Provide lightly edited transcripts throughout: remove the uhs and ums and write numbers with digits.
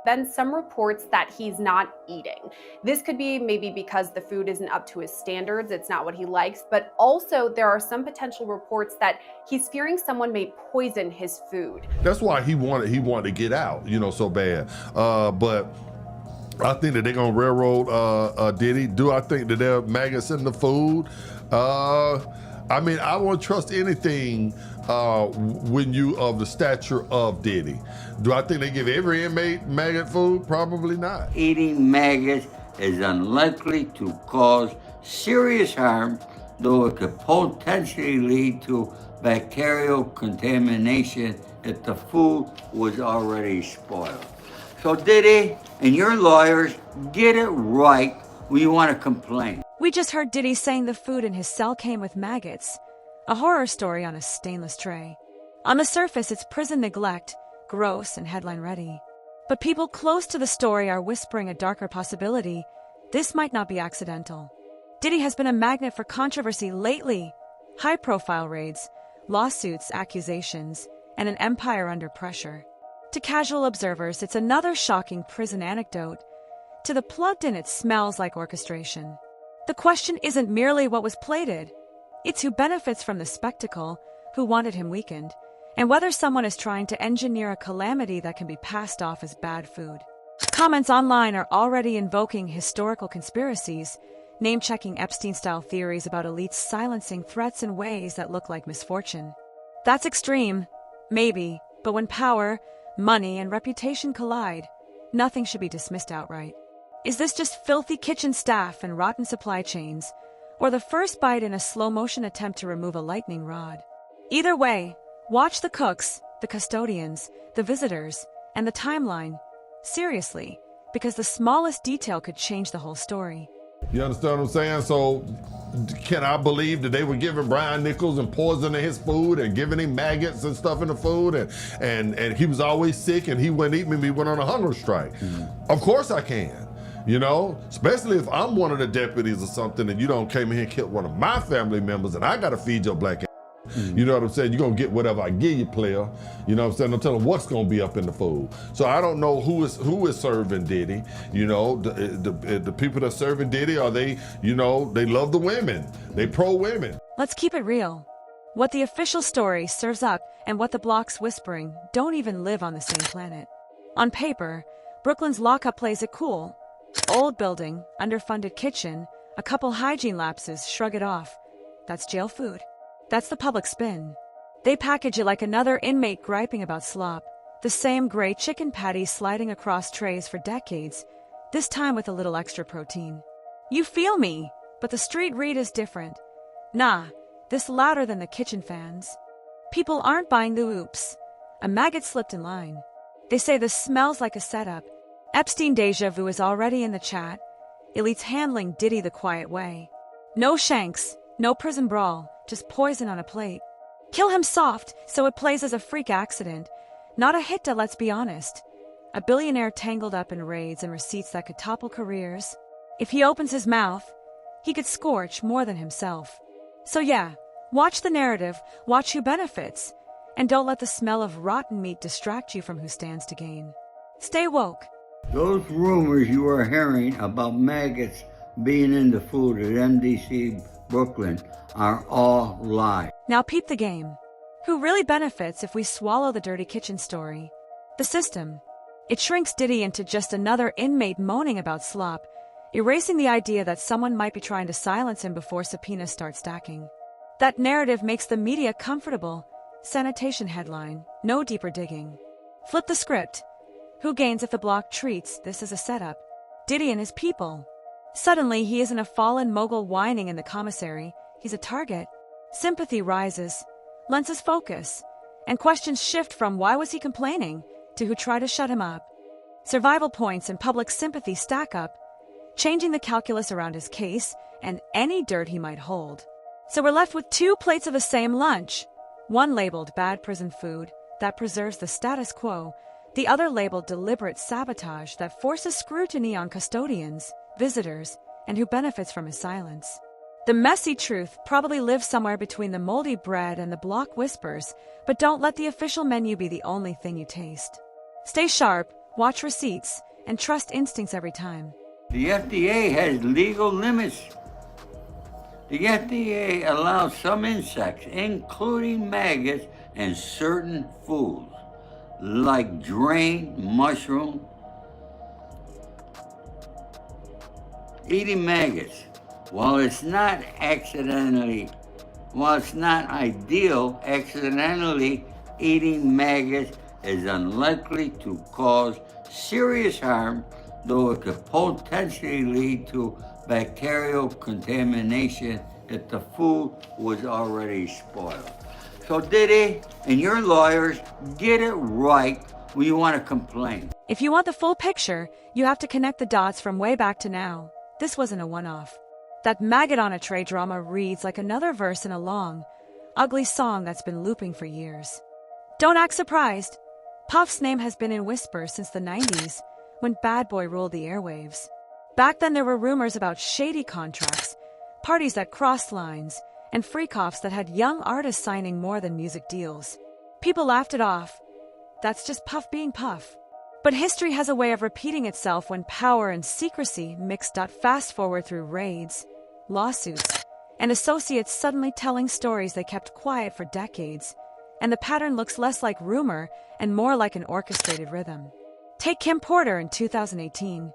been some reports that he's not eating. This could be maybe because the food isn't up to his standards, it's not what he likes, but also there are some potential reports that he's fearing someone may poison his food. That's why he wanted to get out, so bad. But I think that they're gonna railroad Diddy. Do I think that there are maggots in the food? I won't trust anything when you of the stature of Diddy. Do I think they give every inmate maggot food? Probably not. Eating maggots is unlikely to cause serious harm, though it could potentially lead to bacterial contamination if the food was already spoiled. So Diddy and your lawyers, get it right when you want to complain. We just heard Diddy saying the food in his cell came with maggots. A horror story on a stainless tray. On the surface, it's prison neglect, gross and headline ready. But people close to the story are whispering a darker possibility. This might not be accidental. Diddy has been a magnet for controversy lately. High-profile raids, lawsuits, accusations, and an empire under pressure. To casual observers, it's another shocking prison anecdote. To the plugged-in, it smells like orchestration. The question isn't merely what was plated. It's who benefits from the spectacle, who wanted him weakened, and whether someone is trying to engineer a calamity that can be passed off as bad food. Comments online are already invoking historical conspiracies, name-checking Epstein-style theories about elites silencing threats in ways that look like misfortune. That's extreme, maybe, but when power, money, and reputation collide, nothing should be dismissed outright. Is this just filthy kitchen staff and rotten supply chains, or the first bite in a slow-motion attempt to remove a lightning rod? Either way, watch the cooks, the custodians, the visitors, and the timeline seriously, because the smallest detail could change the whole story. You understand what I'm saying? So can I believe that they were giving Brian Nichols and poison in his food and giving him maggots and stuff in the food, and he was always sick and he wouldn't eat me and he went on a hunger strike? Of course I can. Especially if I'm one of the deputies or something and you don't came in here and killed one of my family members and I gotta feed your black ass. You know what I'm saying? You're gonna get whatever I give you, player. You know what I'm saying? I'm telling what's gonna be up in the food. So I don't know who is serving Diddy. The people that are serving Diddy, are they, they love the women. They pro-women. Let's keep it real. What the official story serves up and what the block's whispering don't even live on the same planet. On paper, Brooklyn's lockup plays it cool. Old building, underfunded kitchen, a couple hygiene lapses, shrug it off. That's jail food. That's the public spin. They package it like another inmate griping about slop. The same gray chicken patties sliding across trays for decades, this time with a little extra protein. You feel me, but the street read is different. Nah, this louder than the kitchen fans. People aren't buying the oops. A maggot slipped in line. They say this smells like a setup. Epstein deja vu is already in the chat. Elites handling Diddy the quiet way. No shanks, no prison brawl, just poison on a plate. Kill him soft, so it plays as a freak accident. Not a hit, let's be honest. A billionaire tangled up in raids and receipts that could topple careers. If he opens his mouth, he could scorch more than himself. So yeah, watch the narrative, watch who benefits, and don't let the smell of rotten meat distract you from who stands to gain. Stay woke. Those rumors you are hearing about maggots being in the food at MDC Brooklyn are all lies. Now peep the game. Who really benefits if we swallow the dirty kitchen story? The system. It shrinks Diddy into just another inmate moaning about slop, erasing the idea that someone might be trying to silence him before subpoenas start stacking. That narrative makes the media comfortable. Sanitation headline, no deeper digging. Flip the script. Who gains if the block treats this as a setup? Diddy and his people. Suddenly, he isn't a fallen mogul whining in the commissary. He's a target. Sympathy rises, lenses focus, and questions shift from why was he complaining to who tried to shut him up. Survival points and public sympathy stack up, changing the calculus around his case and any dirt he might hold. So we're left with two plates of the same lunch. One labeled bad prison food that preserves the status quo, the other labeled deliberate sabotage that forces scrutiny on custodians, visitors, and who benefits from his silence. The messy truth probably lives somewhere between the moldy bread and the block whispers, but don't let the official menu be the only thing you taste. Stay sharp, Watch receipts and trust instincts every time. The FDA has legal limits. The FDA allows some insects, including maggots, in certain foods, like drained mushroom. Eating maggots, while it's not ideal, accidentally eating maggots is unlikely to cause serious harm, though it could potentially lead to bacterial contamination if the food was already spoiled. So Diddy and your lawyers, get it right when you want to complain. If you want the full picture, you have to connect the dots from way back to now. This wasn't a one-off. That maggot on a tray drama reads like another verse in a long, ugly song that's been looping for years. Don't act surprised. Puff's name has been in whispers since the 90s, when Bad Boy ruled the airwaves. Back then there were rumors about shady contracts, parties that crossed lines, and freak-offs that had young artists signing more than music deals. People laughed it off. That's just Puff being Puff. But history has a way of repeating itself when power and secrecy mix. Fast forward through raids, lawsuits, and associates suddenly telling stories they kept quiet for decades, and the pattern looks less like rumor and more like an orchestrated rhythm. Take Kim Porter in 2018.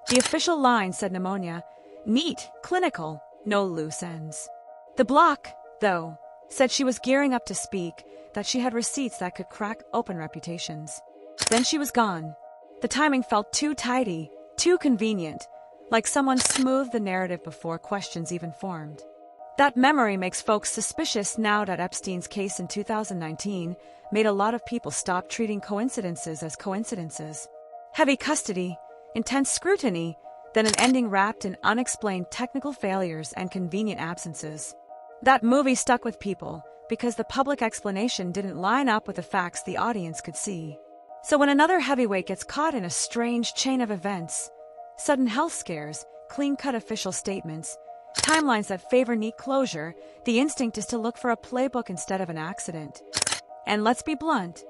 The official line said pneumonia, neat, clinical, no loose ends. The Block, though, said she was gearing up to speak, that she had receipts that could crack open reputations. Then she was gone. The timing felt too tidy, too convenient, like someone smoothed the narrative before questions even formed. That memory makes folks suspicious now that Epstein's case in 2019 made a lot of people stop treating coincidences as coincidences. Heavy custody, intense scrutiny, then an ending wrapped in unexplained technical failures and convenient absences. That movie stuck with people because the public explanation didn't line up with the facts the audience could see. So when another heavyweight gets caught in a strange chain of events, sudden health scares, clean-cut official statements, timelines that favor neat closure, the instinct is to look for a playbook instead of an accident. And let's be blunt,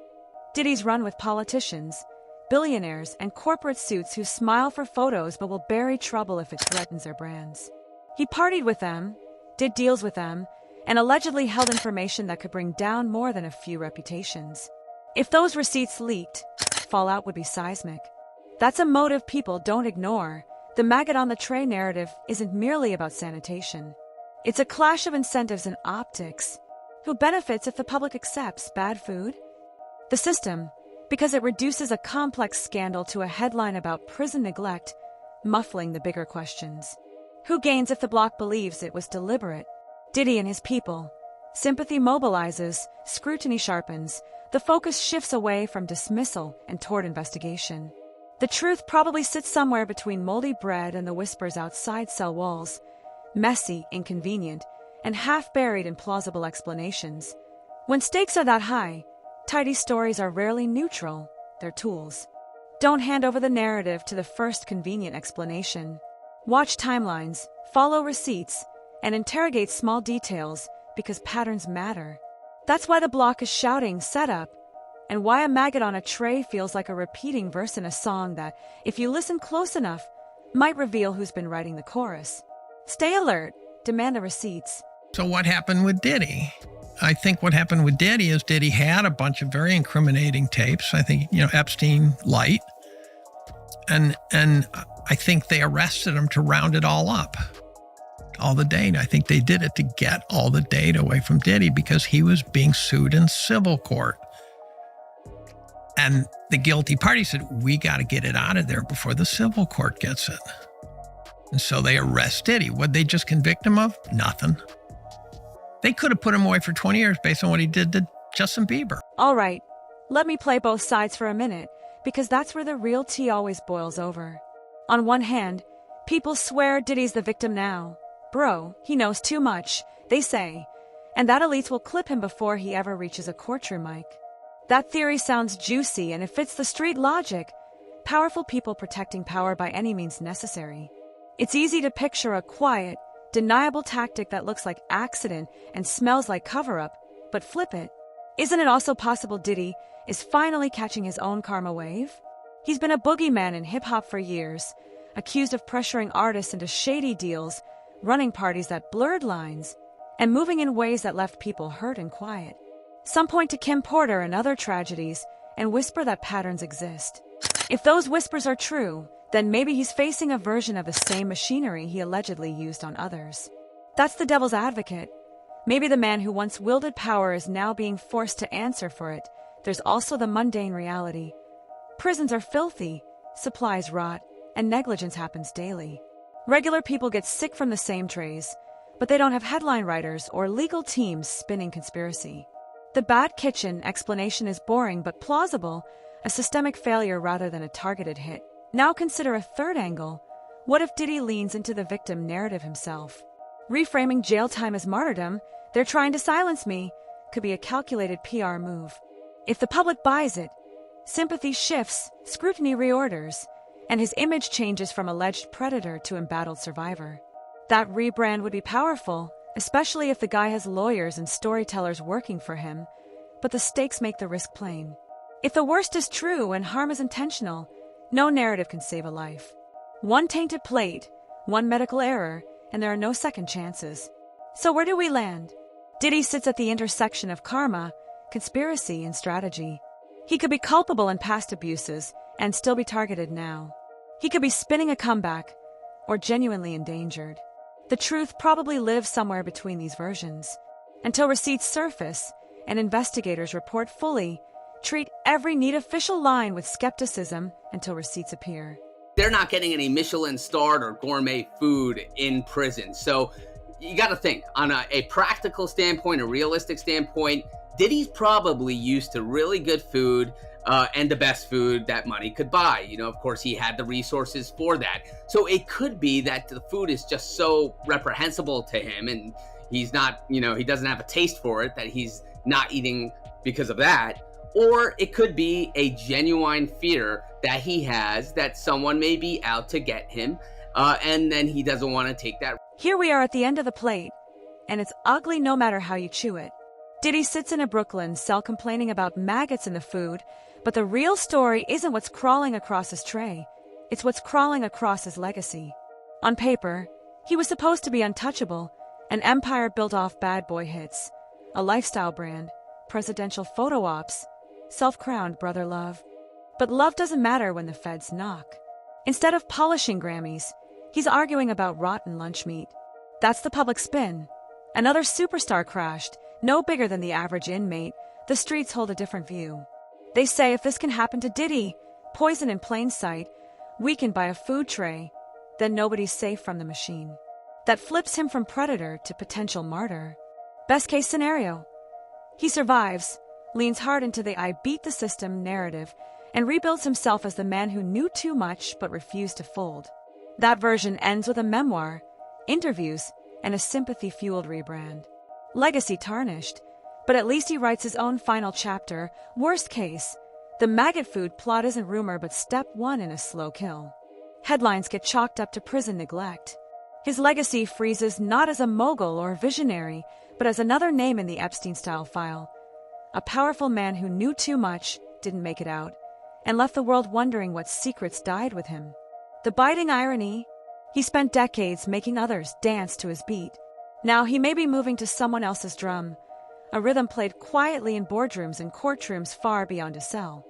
Diddy's run with politicians, billionaires, and corporate suits who smile for photos but will bury trouble if it threatens their brands. He partied with them, did deals with them, and allegedly held information that could bring down more than a few reputations. If those receipts leaked, fallout would be seismic. That's a motive people don't ignore. The maggot on the tray narrative isn't merely about sanitation. It's a clash of incentives and optics. Who benefits if the public accepts bad food? The system, because it reduces a complex scandal to a headline about prison neglect, muffling the bigger questions. Who gains if the Block believes it was deliberate? Diddy and his people. Sympathy mobilizes, scrutiny sharpens, the focus shifts away from dismissal and toward investigation. The truth probably sits somewhere between moldy bread and the whispers outside cell walls, messy, inconvenient, and half-buried in plausible explanations. When stakes are that high, tidy stories are rarely neutral, they're tools. Don't hand over the narrative to the first convenient explanation. Watch timelines, follow receipts, and interrogate small details because patterns matter. That's why the Block is shouting, set up, and why a maggot on a tray feels like a repeating verse in a song that, if you listen close enough, might reveal who's been writing the chorus. Stay alert, demand the receipts. So what happened with Diddy? I think what happened with Diddy is Diddy had a bunch of very incriminating tapes. I think, Epstein light. And I think they arrested him to round it all up. All the data. I think they did it to get all the data away from Diddy because he was being sued in civil court. And the guilty party said, we got to get it out of there before the civil court gets it. And so they arrest Diddy. What'd they just convict him of? Nothing. They could have put him away for 20 years based on what he did to Justin Bieber. All right, let me play both sides for a minute, because that's where the real tea always boils over. On one hand, people swear Diddy's the victim now. Bro, he knows too much, they say, and that elites will clip him before he ever reaches a courtroom mic. That theory sounds juicy and it fits the street logic. Powerful people protecting power by any means necessary. It's easy to picture a quiet, deniable tactic that looks like accident and smells like cover-up, but flip it. Isn't it also possible Diddy is finally catching his own karma wave? He's been a boogeyman in hip-hop for years, accused of pressuring artists into shady deals, running parties that blurred lines, and moving in ways that left people hurt and quiet. Some point to Kim Porter and other tragedies and whisper that patterns exist. If those whispers are true, then maybe he's facing a version of the same machinery he allegedly used on others. That's the devil's advocate. Maybe the man who once wielded power is now being forced to answer for it. There's also the mundane reality. Prisons are filthy, supplies rot, and negligence happens daily. Regular people get sick from the same trays, but they don't have headline writers or legal teams spinning conspiracy. The bad kitchen explanation is boring but plausible, a systemic failure rather than a targeted hit. Now consider a third angle. What if Diddy leans into the victim narrative himself? Reframing jail time as martyrdom, they're trying to silence me, could be a calculated PR move. If the public buys it, sympathy shifts, scrutiny reorders, and his image changes from alleged predator to embattled survivor. That rebrand would be powerful, especially if the guy has lawyers and storytellers working for him, but the stakes make the risk plain. If the worst is true and harm is intentional, no narrative can save a life. One tainted plate, one medical error, and there are no second chances. So where do we land? Diddy sits at the intersection of karma, conspiracy, and strategy. He could be culpable in past abuses and still be targeted now. He could be spinning a comeback or genuinely endangered. The truth probably lives somewhere between these versions. Until receipts surface and investigators report fully, treat every neat official line with skepticism until receipts appear. They're not getting any Michelin-starred or gourmet food in prison. So you got to think, on a practical standpoint, a realistic standpoint, Diddy's probably used to really good food and the best food that money could buy. You know, of course, he had the resources for that. So it could be that the food is just so reprehensible to him and he's not, you know, he doesn't have a taste for it, that he's not eating because of that. Or it could be a genuine fear that he has that someone may be out to get him, and then he doesn't want to take that. Here we are at the end of the plate, and it's ugly no matter how you chew it. Diddy sits in a Brooklyn cell complaining about maggots in the food, but the real story isn't what's crawling across his tray. It's what's crawling across his legacy. On paper, he was supposed to be untouchable, an empire built off bad boy hits, a lifestyle brand, presidential photo ops, self-crowned brother love. But love doesn't matter when the feds knock. Instead of polishing Grammys, he's arguing about rotten lunch meat. That's the public spin. Another superstar crashed, no bigger than the average inmate. The streets hold a different view. They say if this can happen to Diddy, poison in plain sight, weakened by a food tray, then nobody's safe from the machine. That flips him from predator to potential martyr. Best case scenario, he survives, leans hard into the I beat the system narrative, and rebuilds himself as the man who knew too much but refused to fold. That version ends with a memoir, interviews, and a sympathy-fueled rebrand. Legacy tarnished, but at least he writes his own final chapter. Worst case, the maggot food plot isn't rumor but step one in a slow kill. Headlines get chalked up to prison neglect. His legacy freezes not as a mogul or visionary, but as another name in the Epstein-style file. A powerful man who knew too much, didn't make it out, and left the world wondering what secrets died with him. The biting irony, he spent decades making others dance to his beat. Now he may be moving to someone else's drum, a rhythm played quietly in boardrooms and courtrooms far beyond his cell.